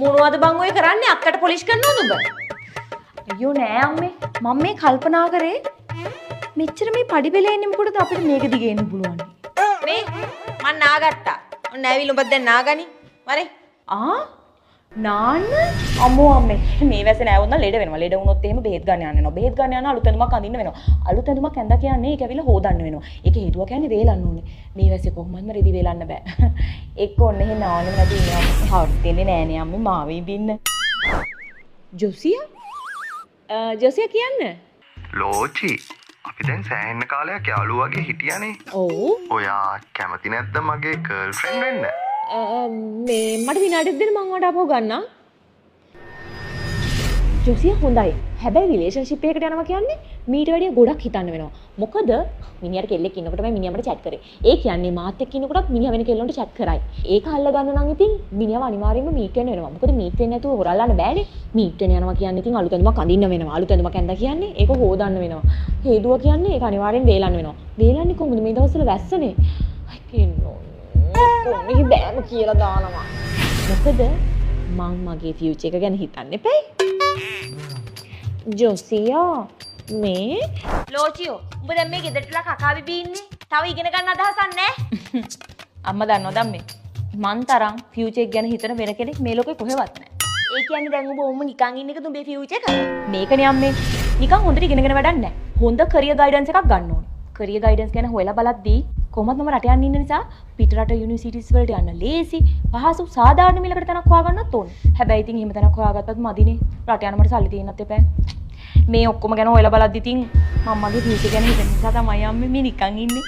මොනවද බං ඔය කරන්නේ? අක්කට පොලිෂ් කරනවද ඔබ? අයියෝ නෑ අම්මේ. මම මේ කල්පනා කරේ මෙච්චර මේ පඩි බෙලේ ඉන්නේ මොකටද අපිට මේක දිගේ එන්න පුළුවන්. මේ මං නාගත්තා. ඔන්න ඇවිල්ලා ඔබත් දැන් නාගනි. මරේ. නාන්න අම්මෝ අම්මේ මේ වැසේ නෑ වුණා ලෙඩ වෙනවා. ලෙඩ වුණොත් එහෙම බෙහෙත් ගන්න යන්න වෙනවා. බෙහෙත් ගන්න යන අලුත් ඇඳුමක් අඳින්න වෙනවා. අලුත් ඇඳුමක් ඇඳලා කියන්නේ ඒක ඇවිල්ලා හොදන්න වෙනවා. ඒක හේතුව කියන්නේ වේලන්න ඕනේ. මේ වැසේ කොහොමත්ම රෙදි වේලන්න බෑ. එක්ක ඔන්න එහෙ නාන්නෙම නැති ඉන්නේ අම්මේ. හවුරු දෙන්නේ නෑනේ අම්මේ මාවෙ ඉඳින්න. ජොසියා කියන්න. ලෝචි අපි දැන් සෑහෙන්න කාලයක් යාළුවා වගේ හිටියානේ. ඔව්. ඔයා කැමති නැද්ද මගේ ගර්ල්ෆ්‍රෙන්ඩ් වෙන්න? මේ මට විනාඩියක් දෙන්න මං ඔයාට ආපහු ගන්නම්. ජොසියා හොඳයි. හැබැයි රිලේෂන්ෂිප් එකකට යනවා කියන්නේ මීට වැඩිය ගොඩක් හිතන්න වෙනවා. මොකද මිනිහට කෙල්ලෙක් ඉන්නකොට මම මිනිහා මට chat කරේ. ඒ කියන්නේ මාත් එක්ක ඉන්නකොටත් මිනිහා වෙන කෙල්ලන්ට chat කරයි. ඒක අල්ල ගන්න නම් ඉතින් මිනිහව අනිවාර්යයෙන්ම මීට් වෙන්න වෙනවා. මොකද මීට් වෙන්නේ නැතුව හොරල්ලන්න බෑනේ. මීට් වෙන්න යනවා කියන්නේ ඉතින් අලුත් ඇඳුමක් අඳින්න වෙනවා. අලුත් ඇඳුමක් ඇඳලා කියන්නේ ඒක හොදන්න වෙනවා. හේදුව කියන්නේ ඒක අනිවාර්යෙන් වේලන්න වෙනවා. වේලන්නේ කොහොමද මේ දවස්වල වැස්සනේ? අයි කියනෝ. කොහොමද බෑම කියලා දානවා. මොකද මං මගේ ෆියුචර් එක ගැන හිතන්න එපයි. ජොසියා මේ ලෝචියෝ උඹ දැන් මේ ගෙදරටලා කකා බිබී ඉන්නේ. තව ඉගෙන ගන්න අදහසක් නැහැ. අම්මා දන්නවද අම්මේ? මං තරම් ෆියුචර් එක ගැන හිතන වෙන කෙනෙක් මේ ලෝකේ කොහෙවත් නැහැ. ඒ කියන්නේ දැන් උඹ ඔම්ම නිකන් ඉන්න එකද උඹේ ෆියුචර් එක? මේකනේ අම්මේ. නිකන් හොඳට ඉගෙනගෙන වැඩක් නැහැ. හොඳ කරියර් ගයිඩන්ස් එකක් ගන්න ඕනේ. කරියර් ගයිඩන්ස් ගැන හොයලා බලද්දී කොහොමද මම රට යන්න ඉන්න නිසා පිටරට යුනිවර්සිටිස් වලට යන්න ලේසි පහසු සාධාරණ මිලකට තැනක් හොයාගන්නත් ඕනේ. හැබැයි ඉතින් එහෙම තැනක් හොයාගත්තත් මදිනේ. රට යන්න මට සල්ලි තියෙන්නත් එපා. මේ ඔක්කොම ගැන හොයලා බලද්දි ඉතින් මම මගේ ෆියුචර් ගැන හිතන නිසා තමයි අම්මේ මේ නිකන් ඉන්නේ.